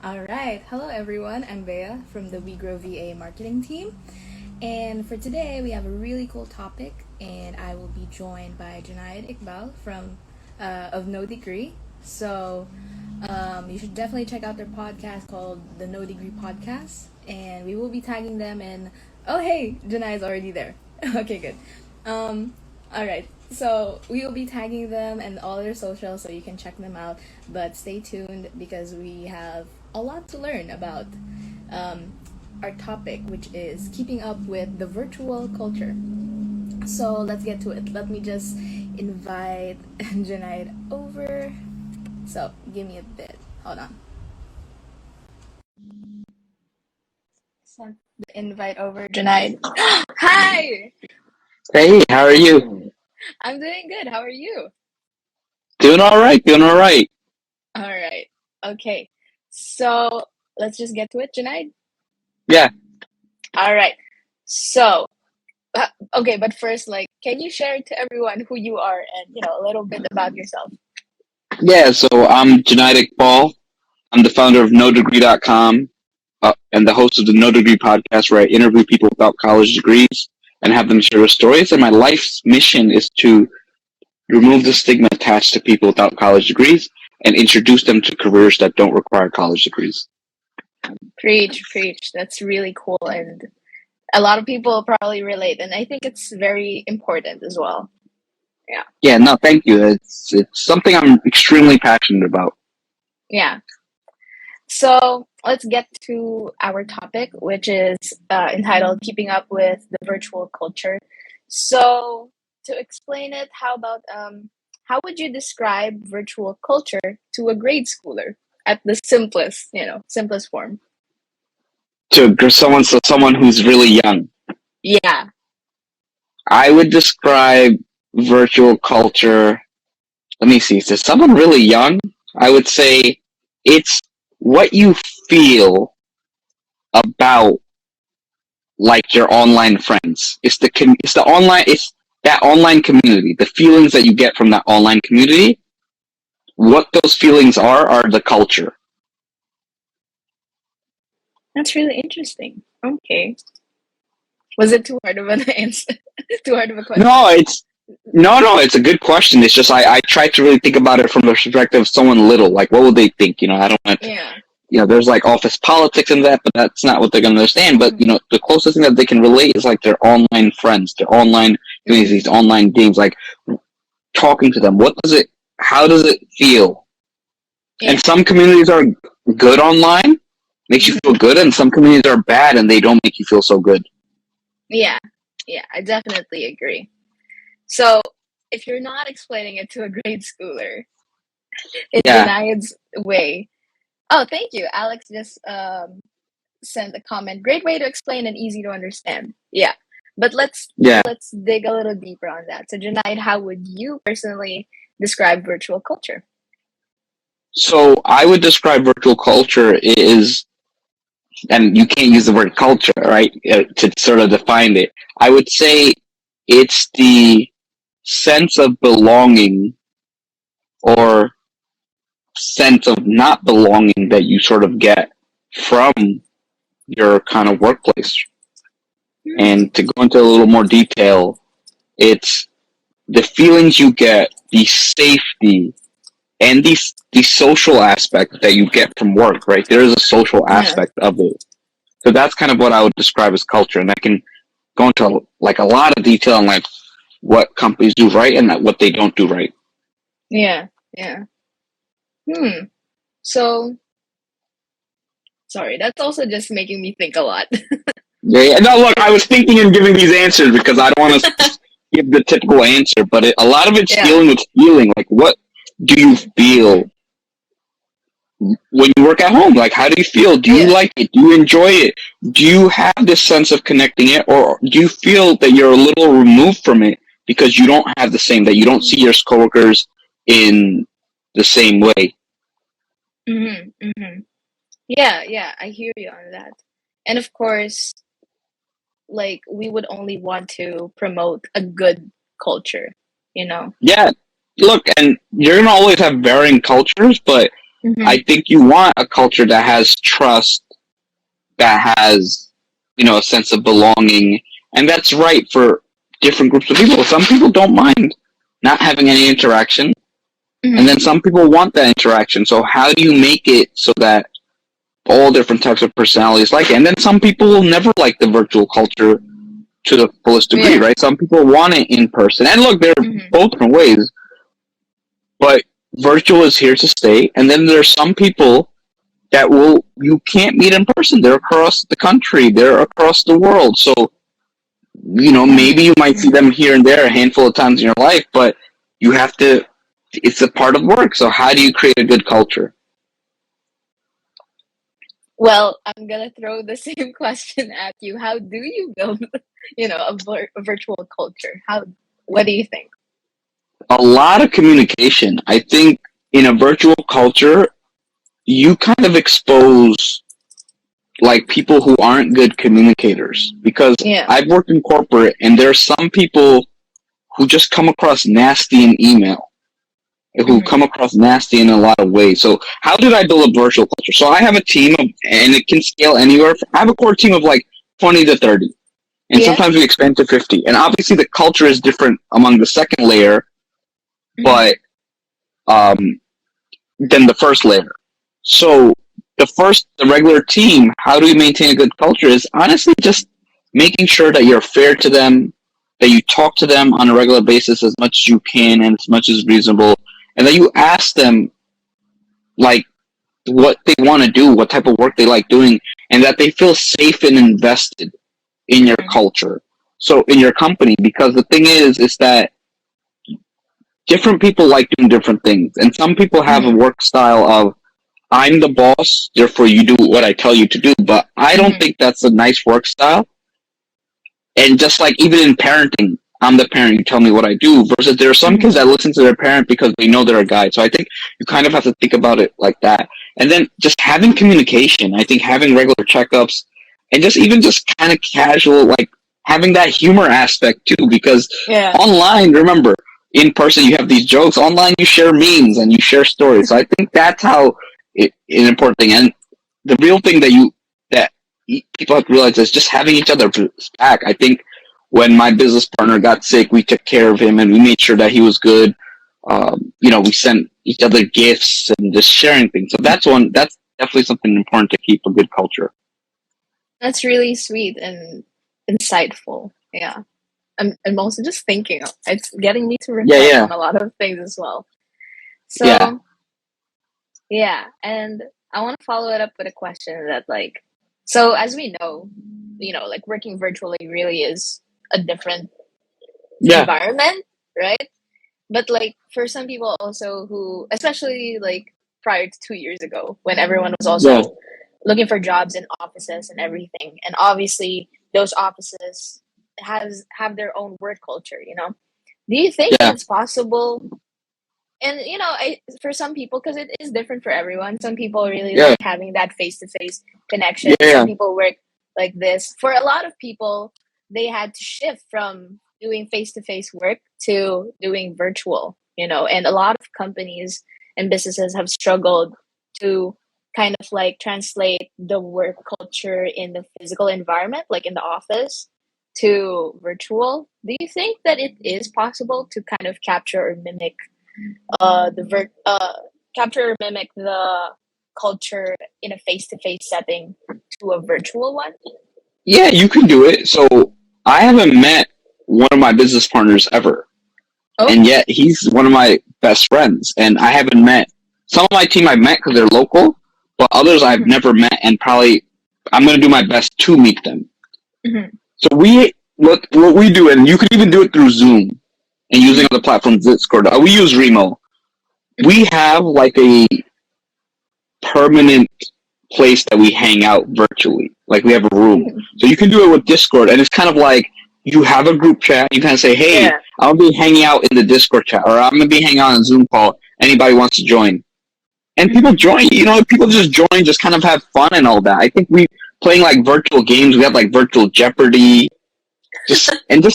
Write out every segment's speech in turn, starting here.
All right. Hello, everyone. I'm Bea from the WeGrow VA marketing team. And for today, we have a really cool topic, and I will be joined by Junaid Iqbal from of No Degree. You should definitely check out their podcast called the No Degree Podcast, and we will be tagging them in. Oh, hey, Junaid's already there. Okay, good. All right. So we will be tagging them and all their socials so you can check them out. But stay tuned because we have a lot to learn about um, our topic, which is keeping up with the virtual culture. So let's get to it. Let me just invite Junaid over. So give me a bit. Hold on. Send the invite over, Junaid. Hi! Hey, how are you? I'm doing good. How are you? Doing all right, doing all right. All right. Okay. So let's just get to it, Junaid. Yeah, All right. So, okay, but first, like, can you share to everyone who you are and, a little bit about yourself? yeah. So I'm Genetic Paul. I'm the founder of NoDegree.com and the host of the No Degree podcast, where I interview people without college degrees and have them share their stories. And my life's mission is to remove the stigma attached to people without college degrees and introduce them to careers that don't require college degrees. Preach, preach. That's really cool. And a lot of people probably relate. And I think it's very important as well. Yeah. Yeah, no, thank you. It's something I'm extremely passionate about. Yeah. So let's get to our topic, which is entitled Keeping Up with the Virtual Culture. So, to explain it, how would you describe virtual culture to a grade schooler at the simplest form? To someone who's really young, Yeah. I would describe virtual culture. Let me see. To someone really young, I would say it's what you feel about like your online friends. It's that online community. The feelings that you get from that online community. What those feelings are the culture. That's really interesting. Okay. Was it too hard of an answer? Too hard of a question? No, no. It's a good question. It's just I try to really think about it from the perspective of someone little. Like, what would they think? I don't want Yeah. there's like office politics in that, but that's not what they're going to understand. But, Mm-hmm. the closest thing that they can relate is like their online friends, their online communities, Mm-hmm. these online games, like talking to them. How does it feel? And Yeah. some communities are good online, makes you feel Mm-hmm. good, and some communities are bad and they don't make you feel so good. Yeah. Yeah. I definitely agree. So, if you're not explaining it to a grade schooler in Yeah, Junaid's way, oh, thank you. Alex just sent a comment. Great way to explain and easy to understand. Yeah. But yeah. let's dig a little deeper on that. So, Junaid, how would you personally describe virtual culture? So I would describe virtual culture is, and you can't use the word culture, right, to sort of define it. I would say it's the sense of belonging or sense of not belonging that you sort of get from your kind of workplace. Hmm. And to go into a little more detail, it's the feelings you get, the safety, and the social aspect that you get from work, right? There is a social Yeah. aspect of it. So that's kind of what I would describe as culture. And I can go into like a lot of detail on like what companies do right and what they don't do right. Yeah. Yeah. Hmm. So, sorry, that's also just making me think a lot. Yeah, yeah. No, look, I It's was thinking and giving these answers because I don't want to give the typical answer, but a lot of it's yeah. dealing with feeling. Like, what do you feel when you work at home? Like, how do you feel? Do you Yeah. like it? Do you enjoy it? Do you have this sense of connecting it, or do you feel that you're a little removed from it because you don't have the same, that you don't see your coworkers in the same way? Mm-hmm. Mm-hmm. Yeah, yeah, I hear you on that. And of course, like we would only want to promote a good culture, you know? Yeah, look, and you're gonna always have varying cultures, but I think you want a culture that has trust, that has, a sense of belonging, and that's right for different groups of people. Some people don't mind not having any interaction, and then some people want that interaction. So how do you make it so that all different types of personalities like it? And then some people will never like the virtual culture to the fullest degree, right? Some people want it in person. And look, there are both different ways, but virtual is here to stay. And then there's some people that you can't meet in person. They're across the country. They're across the world. So, maybe you might see them here and there a handful of times in your life, but it's a part of work. So how do you create a good culture? Well, I'm gonna throw the same question at you. How do you build, a virtual culture? What do you think? A lot of communication. I think in a virtual culture, you kind of expose like people who aren't good communicators, because I've worked in corporate and there are some people who just come across nasty in email, who come across nasty in a lot of ways. So how did I build a virtual culture? So I have a team and it can scale anywhere. I have a core team of like 20 to 30, and sometimes we expand to 50. And obviously the culture is different among the second layer, but than the first layer. So the regular team, how do we maintain a good culture is honestly just making sure that you're fair to them, that you talk to them on a regular basis as much as you can and as much as reasonable, and that you ask them like what they want to do, what type of work they like doing, and that they feel safe and invested in your culture. So in your company, because the thing is that different people like doing different things, and some people have a work style of I'm the boss, therefore you do what I tell you to do. But I don't think that's a nice work style. And just like even in parenting, I'm the parent, you tell me what I do, versus there are some kids that listen to their parent because they know they're a guide. So I think you kind of have to think about it like that. And then just having communication, I think having regular checkups and just kind of casual, like having that humor aspect too, because online, remember, in person you have these jokes, online you share memes and you share stories. So I think that's how an important thing. And the real thing that people have to realize is just having each other's back. I think when my business partner got sick, we took care of him and we made sure that he was good. We sent each other gifts and just sharing things. So that's definitely something important to keep a good culture. That's really sweet and insightful. Yeah. I'm also just thinking, it's getting me to reflect on a lot of things as well. So, and I want to follow it up with a question that so as we know, like working virtually really is a different environment, right? But like for some people also who, especially like prior to 2 years ago, when everyone was also looking for jobs in offices and everything, and obviously those offices have their own work culture, do you think it's possible? And for some people, because it is different for everyone, some people really like having that face-to-face connection. Some people work like this. For a lot of people, they had to shift from doing face-to-face work to doing virtual, and a lot of companies and businesses have struggled to kind of like translate the work culture in the physical environment, like in the office, to virtual. Do you think that it is possible to kind of capture or mimic the culture in a face-to-face setting to a virtual one? Yeah, you can do it. So I haven't met one of my business partners ever, and yet he's one of my best friends. And I haven't met some of my team I've met because they're local, but others I've never met, and probably I'm going to do my best to meet them. So what we do, and you can even do it through Zoom and using other platforms, Discord. We use Remo. We have like a permanent place that we hang out virtually. Like we have a room. So you can do it with Discord, and it's kind of like you have a group chat. You kind of say, hey, I'll be hanging out in the Discord chat, or I'm going to be hanging out on a Zoom call. Anybody wants to join? And people join, people just join, just kind of have fun and all that. I think we playing like virtual games. We have like virtual Jeopardy, just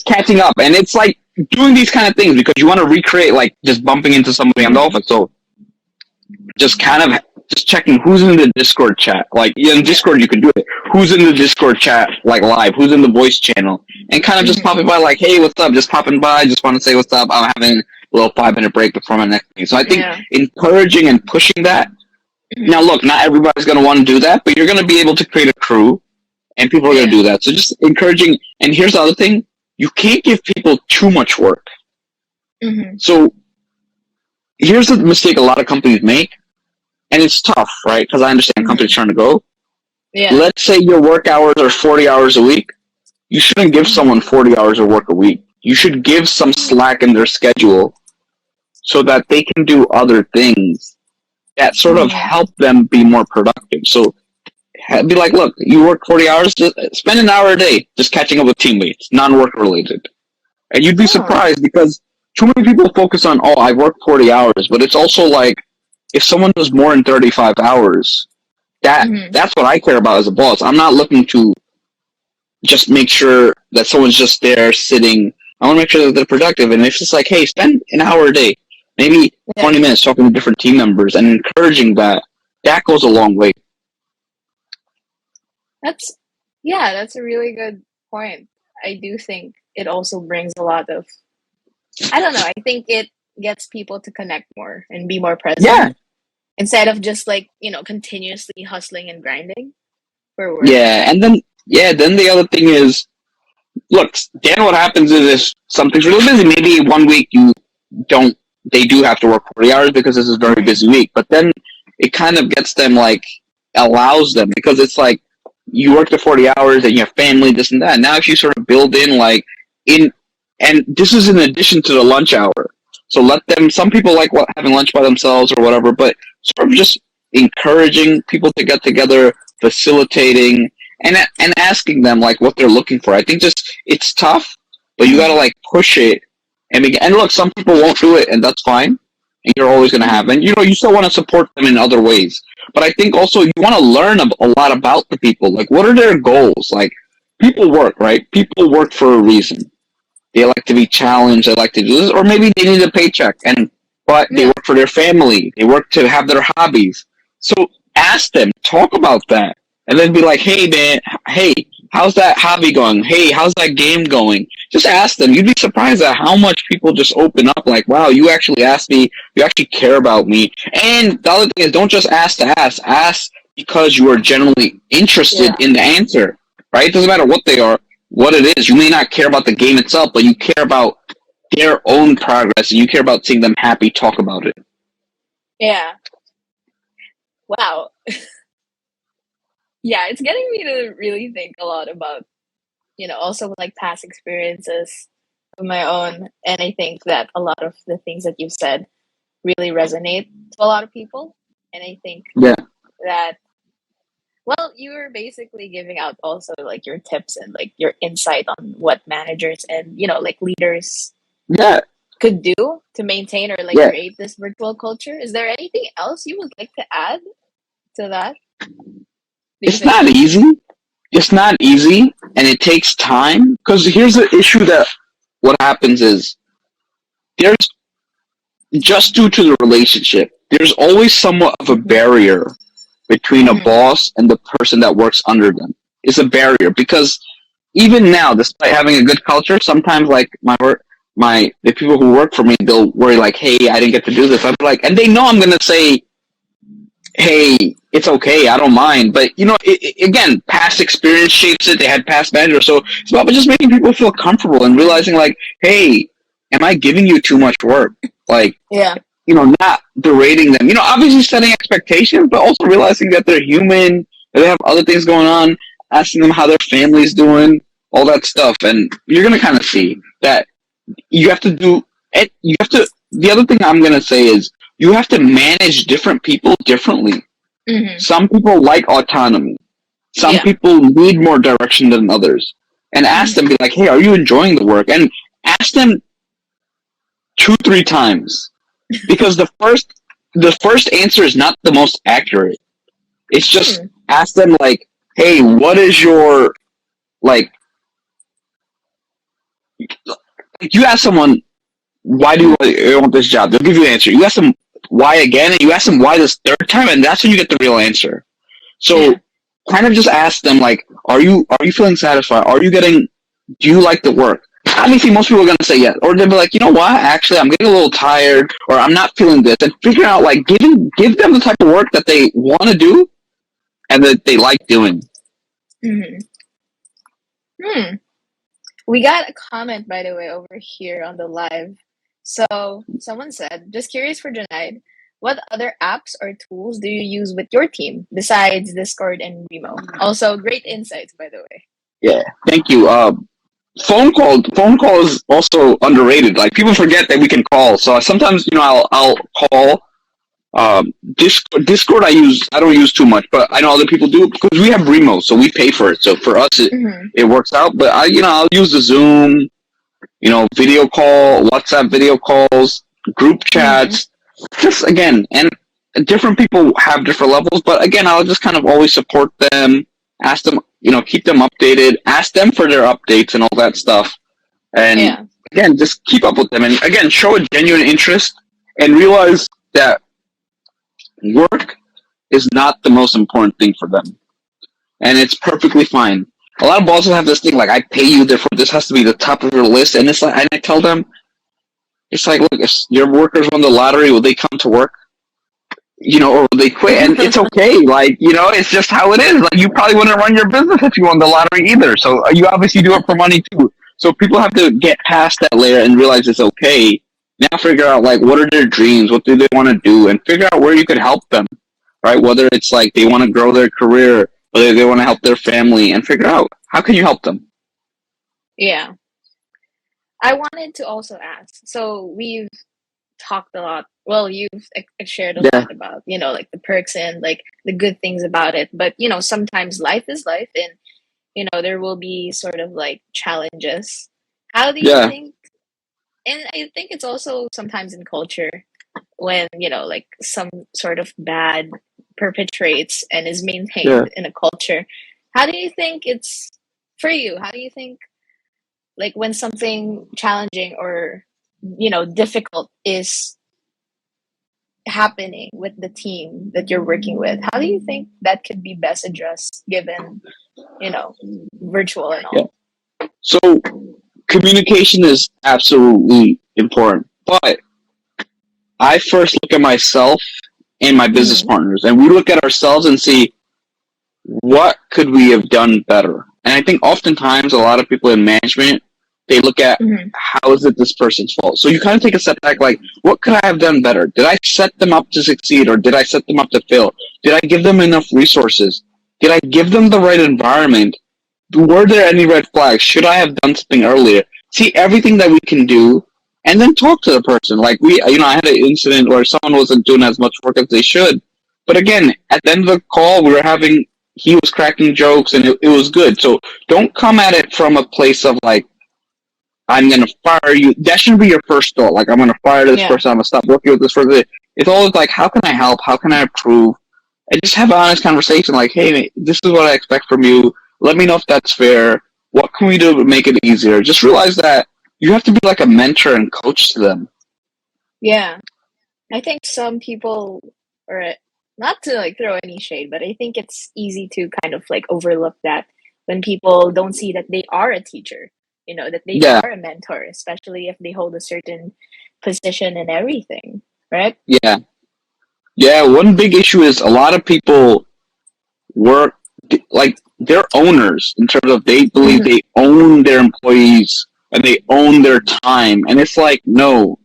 catching up. And it's like doing these kind of things because you want to recreate like just bumping into somebody on the office. So just kind of just checking who's in the Discord chat. Like in Discord, you can do it. Who's in the Discord chat, like live? Who's in the voice channel? And kind of just popping by, like, hey, what's up? Just popping by. Just want to say what's up. I'm having a little 5-minute break before my next meeting. So I think encouraging and pushing that. Now, look, not everybody's going to want to do that, but you're going to be able to create a crew, and people are going to do that. So just encouraging. And here's the other thing: you can't give people too much work. So here's the mistake a lot of companies make. And it's tough, right? Because I understand companies trying to grow. Let's say your work hours are 40 hours a week. You shouldn't give someone 40 hours of work a week. You should give some slack in their schedule so that they can do other things that sort of help them be more productive. So be like, look, you work 40 hours, just spend an hour a day just catching up with teammates, non-work related. And you'd be surprised because too many people focus on, I work 40 hours, but it's also like, if someone does more than 35 hours, that's what I care about as a boss. I'm not looking to just make sure that someone's just there sitting. I want to make sure that they're productive. And if it's like, hey, spend an hour a day, maybe 20 minutes talking to different team members and encouraging that goes a long way. That's a really good point. I do think it also brings a lot of, I don't know, I think it gets people to connect more and be more present. Yeah. Instead of just like, continuously hustling and grinding for work. Yeah, and then the other thing is, look, Dan, what happens is if something's really busy, maybe 1 week they do have to work 40 hours because this is a very busy week, but then it kind of gets them, like, allows them, because it's like, you work the 40 hours and you have family, this and that. Now if you sort of build in, like, and this is in addition to the lunch hour. So let them, some people like having lunch by themselves or whatever, but sort of just encouraging people to get together, facilitating, and asking them, like, what they're looking for. I think just, it's tough, but you gotta, like, push it. And look, some people won't do it, and that's fine. And you're always gonna have, and you still want to support them in other ways. But I think also you want to learn a lot about the people. Like, what are their goals? Like, people work, right? People work for a reason. They like to be challenged. They like to do this, or maybe they need a paycheck, but they work for their family. They work to have their hobbies. So ask them, talk about that, and then be like, "Hey, man, hey, how's that hobby going? Hey, how's that game going?" Just ask them. You'd be surprised at how much people just open up. Like, wow, you actually asked me. You actually care about me. And the other thing is, don't just ask to ask. Ask because you are genuinely interested in the answer. Right? It doesn't matter what they are. What it is. You may not care about the game itself, but you care about their own progress, and you care about seeing them happy. Talk about it. Yeah. Wow. Yeah, it's getting me to really think a lot about, also like past experiences of my own. And I think that a lot of the things that you've said really resonate to a lot of people. And I think that, well, you were basically giving out also like your tips and like your insight on what managers and, like leaders could do to maintain or like create this virtual culture. Is there anything else you would like to add to that? It's not easy. It's not easy, and it takes time. Because here's the issue: that what happens is there's, just due to the relationship, there's always somewhat of a barrier between a boss and the person that works under them. It's a barrier because even now, despite having a good culture, sometimes like the people who work for me, they'll worry like, "Hey, I didn't get to do this." I'm like, and they know I'm gonna say, "Hey, it's okay, I don't mind." But again, past experience shapes it. They had past managers, so it's about just making people feel comfortable and realizing like, "Hey, am I giving you too much work?" Like, not berating them. Obviously setting expectations, but also realizing that they're human, that they have other things going on, asking them how their family's doing, all that stuff, and you're gonna kind of see that you have to do it. The other thing I'm gonna say is you have to manage different people differently. Some people like autonomy. Some people need more direction than others. And ask them, be like, "Hey, are you enjoying the work?" And ask them 2-3 times. Because the first answer is not the most accurate. It's just ask them like, "Hey, what is your, like," you ask someone, "Why do you want this job?" They'll give you an answer. You ask them, why again, and you ask them why this third time, and that's when you get the real answer. So kind of just ask them, like, are you feeling satisfied? Do you like the work? Obviously, most people are going to say yes. Or they'll be like, you know what? Actually, I'm getting a little tired, or I'm not feeling this. And figure out, like, give them the type of work that they want to do and that they like doing. We got a comment, by the way, over here on the live. So someone said, just curious for Junaid, what other apps or tools do you use with your team besides Discord and Vimo? Also, great insights, by the way. Yeah, thank you. Phone call is also underrated. Like, people forget that we can call. So sometimes, I'll call. Discord I don't use too much, but I know other people do because we have remote, so we pay for it. So for us, it works out. But I'll use the Zoom, video call, WhatsApp video calls, group chats. Just again, and different people have different levels, but again, I'll just kind of always support them, ask them, keep them updated, ask them for their updates and all that stuff. And again, just keep up with them. And again, show a genuine interest and realize that work is not the most important thing for them. And it's perfectly fine. A lot of bosses have this thing like, I pay you, therefore this has to be the top of your list. And it's like, and I tell them, it's like, look, if your workers won the lottery, will they come to work? Or will they quit? And it's okay. Like, it's just how it is. Like, you probably wouldn't run your business if you won the lottery either. So you obviously do it for money too. So people have to get past that layer and realize it's okay. Now figure out, like, what are their dreams? What do they want to do? And figure out where you could help them, right? Whether it's like they want to grow their career, whether they want to help their family, and figure out how can you help them. Yeah. I wanted to also ask, so we've talked a lot. Well, you've shared a lot about, like the perks and like the good things about it. But, sometimes life is life and, there will be sort of like challenges. How do you think, and I think it's also sometimes in culture when, like some sort of bad perpetrates and is maintained in a culture. How do you think it's for you? How do you think, like, when something challenging or, difficult is happening with the team that you're working with, how do you think that could be best addressed given, virtual and all? So communication is absolutely important, but I first look at myself and my business partners, and we look at ourselves and see what could we have done better. And I think oftentimes a lot of people in management, they look at how is it this person's fault. So you kind of take a step back, like, what could I have done better? Did I set them up to succeed, or did I set them up to fail? Did I give them enough resources? Did I give them the right environment? Were there any red flags? Should I have done something earlier? See everything that we can do, and then talk to the person. Like, I had an incident where someone wasn't doing as much work as they should. But again, at the end of the call, he was cracking jokes, and it was good. So don't come at it from a place of like, I'm going to fire you. That shouldn't be your first thought. Like, I'm going to fire this person. I'm going to stop working with this person. It's always like, how can I help? How can I improve? And just have an honest conversation. Like, hey, this is what I expect from you. Let me know if that's fair. What can we do to make it easier? Just realize that you have to be like a mentor and coach to them. Yeah. I think some people, or not to like throw any shade, but I think it's easy to kind of like overlook that when people don't see that they are a teacher, that they are a mentor, especially if they hold a certain position and everything, right? Yeah. Yeah, one big issue is a lot of people work, like, they're owners in terms of they believe they own their employees and they own their time. And it's like, no,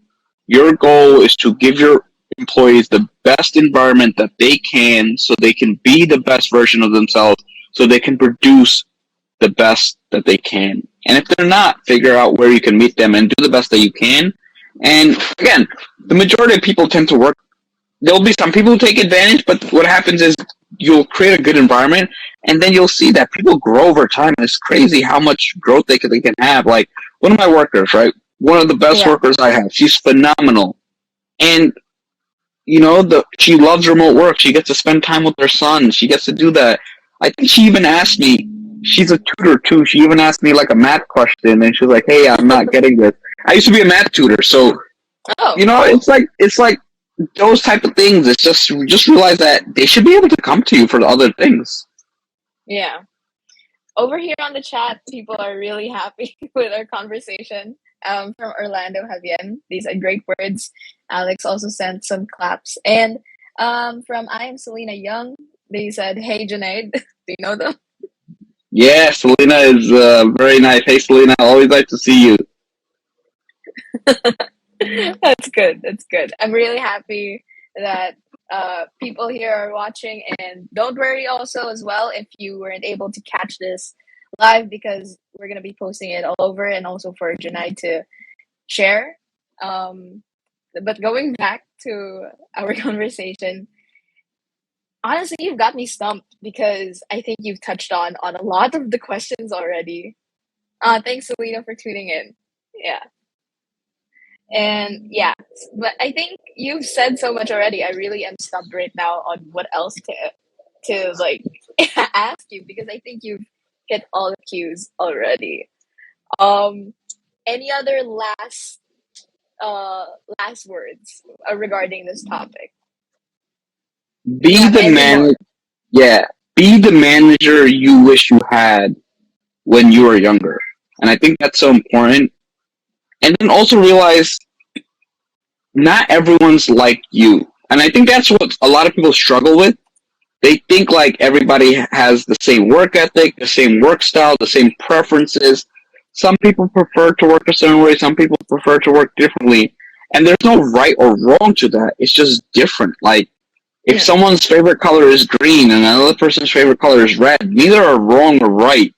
your goal is to give your employees the best environment that they can so they can be the best version of themselves, so they can produce the best that they can. And if they're not, figure out where you can meet them and do the best that you can. And again, the majority of people tend to work. There'll be some people who take advantage, but what happens is you'll create a good environment, and then you'll see that people grow over time. And it's crazy how much growth they can have. Like, one of my workers, right? One of the best workers I have. She's phenomenal. And, she loves remote work. She gets to spend time with her son. She gets to do that. I think she even asked me, she's a tutor too. She even asked me like a math question, and she was like, hey, I'm not getting this. I used to be a math tutor. So, it's like, those type of things. It's just realize that they should be able to come to you for the other things. Yeah. Over here on the chat, people are really happy with our conversation. From Orlando Javier, these are great words. Alex also sent some claps. And from I am Selena Young, they said, "Hey, Junaid." Do you know them? Yeah, Selena is very nice. Hey, Selena, always like to see you. That's good. That's good. I'm really happy that people here are watching. And don't worry also as well if you weren't able to catch this live, because we're going to be posting it all over, and also for Junaid to share. Um, but going back to our conversation, honestly, you've got me stumped because I think you've touched on a lot of the questions already. Thanks, Selena, for tuning in. Yeah. And yeah, but I think you've said so much already. I really am stumped right now on what else to like ask you, because I think you've hit all the cues already. Um, any other uh last words regarding this topic? Be Yeah, the any man. more? Yeah, be the manager you wish you had when you were younger, and I think that's so important. And then also realize not everyone's like you, and I think that's what a lot of people struggle with. They think like everybody has the same work ethic, the same work style, the same preferences. Some people prefer to work a certain way, some people prefer to work differently. And there's no right or wrong to that. It's just different. Like, if Yeah, someone's favorite color is green and another person's favorite color is red, neither are wrong or right.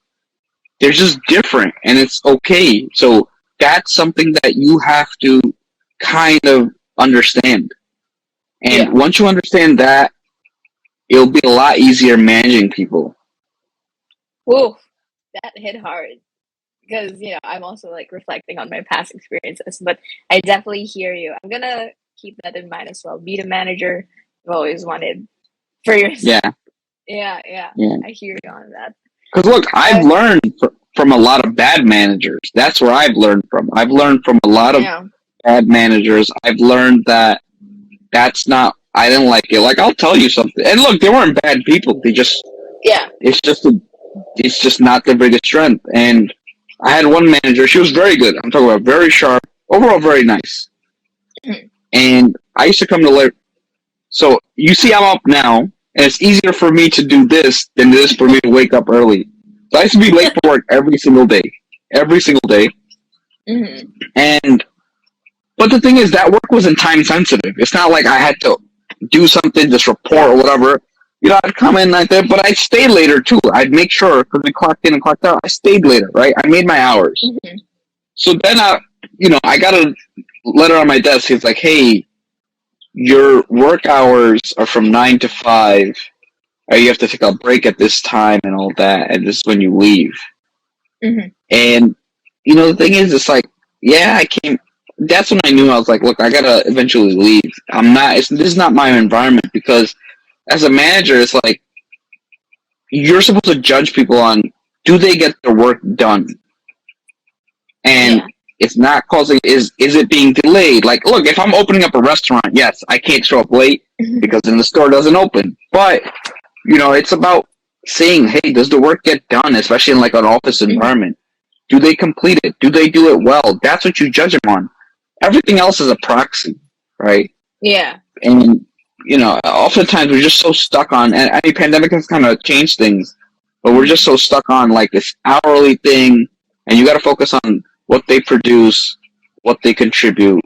They're just different, and it's okay. So that's something that you have to kind of understand. And yeah. once you understand that, it'll be a lot easier managing people. Whoa, that hit hard, because I'm also like reflecting on my past experiences, but I definitely hear you. I'm gonna keep that in mind as well. Be the manager you've always wanted for yourself. Yeah, Yeah, yeah. yeah. I hear you on that. Because look, I've But learned from a lot of bad managers. That's where I've learned from. I've learned from a lot of yeah, bad managers. I've learned that that's not. I didn't like it. Like, I'll tell you something. And look, they weren't bad people. They just. yeah. It's just a. It's just not their biggest strength. And I had one manager. She was very good. I'm talking about very sharp. Overall, very nice. Mhm. And I used to come to late. So you see, I'm up now, and it's easier for me to do this than it is for me to wake up early. So I used to be late for work every single day. Mhm. And but the thing is, that work wasn't time sensitive. It's not like I had to do something, just report Yeah. or whatever. I'd come in like that, but I'd stay later too. I'd make sure, because we clocked in and clocked out. I stayed later, right? I made my hours. Mhm. So then I got a letter on my desk. It's like, hey, your work hours are from 9 to 5. You have to take a break at this time and all that, and this is when you leave. Mhm. And the thing is, it's like, yeah, I came. That's when I knew. I was like, look, I gotta eventually leave. I'm not. This is not my environment, because as a manager, it's like you're supposed to judge people on, do they get their work done, and Yeah. it's not causing, is it being delayed? Like, look, if I'm opening up a restaurant, yes, I can't show up late because then the store doesn't open. But it's about saying, hey, does the work get done, especially in like an office Mhm. environment? Do they complete it? Do they do it well? That's what you judge them on. Everything else is a proxy, right? Yeah. And oftentimes we're just so stuck on, and I mean, pandemic has kind of changed things, but we're just Mhm. so stuck on like this hourly thing, and you got to focus on what they produce, what they contribute.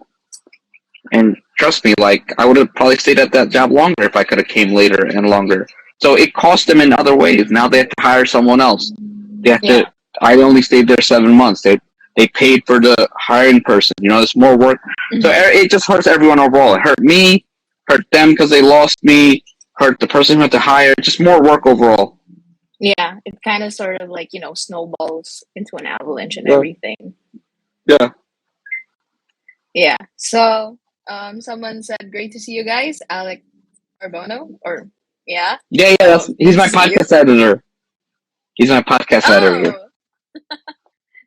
And trust me, like, I would have probably stayed at that job longer if I could have came later and longer. So it cost them in other ways. Now they have to hire someone else. They have to. Yeah. I only stayed there 7 months. They paid for the hiring person. There's more work. So Mhm. it just hurts everyone overall. It hurt me, hurt them because they lost me, hurt the person who had to hire. Just more work overall. Yeah. It kind of sort of like snowballs into an avalanche and Yeah. everything. Yeah. Yeah. So, someone said, "Great to see you guys." Alec Carbono, or yeah. Yeah. Yeah. He's Good to my see you. podcast editor. He's my podcast editor. Oh,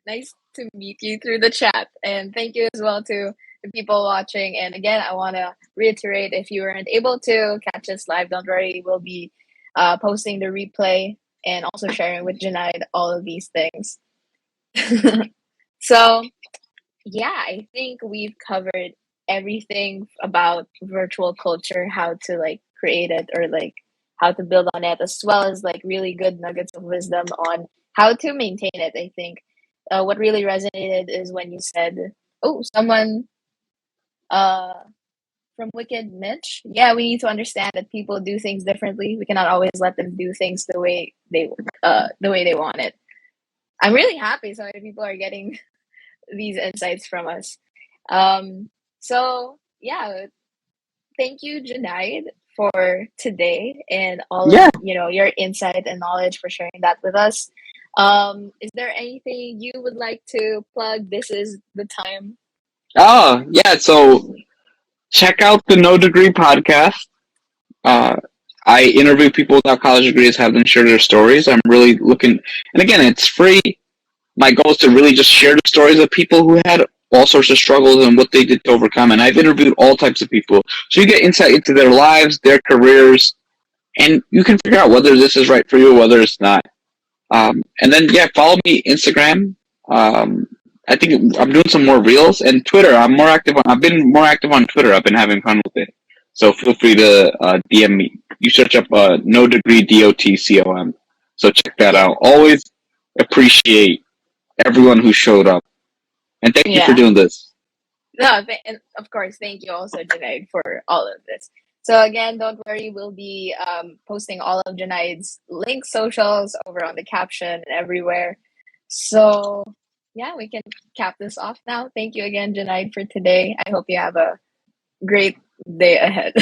nice to meet you through the chat, and thank you as well to the people watching. And again, I want to reiterate, if you weren't able to catch us live, don't worry. We'll be posting the replay and also sharing with Junaid all of these things. So, yeah, I think we've covered everything about virtual culture, how to like create it or like how to build on it, as well as like really good nuggets of wisdom on how to maintain it. I think what really resonated is when you said, "Oh, someone uh from Wicked Mitch." Yeah, we need to understand that people do things differently. We cannot always let them do things the way they want it. I'm really happy so many people are getting these insights from us. So yeah, thank you, Junaid, for today and all of Yeah. your insight and knowledge for sharing that with us. Is there anything you would like to plug? This is the time. Oh, yeah. So check out the No Degree podcast. Uh, I interview people without college degrees, have them share their stories. I'm really looking, and again, it's free. My goal is to really just share the stories of people who had all sorts of struggles and what they did to overcome. And I've interviewed all types of people, so you get insight into their lives, their careers, and you can figure out whether this is right for you or whether it's not. And then yeah, follow me Instagram. Um, I think I'm doing some more reels and Twitter. I've been more active on Twitter. I've been having fun with it. So feel free to DM me. You search up No Degree DOTCOM. So check that Yeah. out. Always appreciate everyone who showed up, and thank you for Yeah. doing this. No, and of course, thank you also, Junaid, for all of this. So again, don't worry, we'll be posting all of Junaid's links, socials over on the caption and everywhere. So yeah, we can cap this off now. Thank you again, Junaid, for today. I hope you have a great day ahead.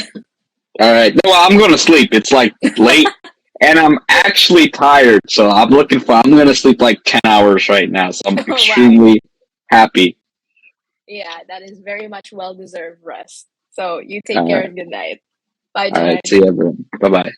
All right. No, I'm going to sleep. It's like late, and I'm actually tired. So I'm going to sleep like 10 hours right now. So I'm Oh, wow. extremely happy. Yeah, that is very much well deserved rest. So you take All care right. and good night. Bye, All right. Junaid. See you, everyone. Bye bye.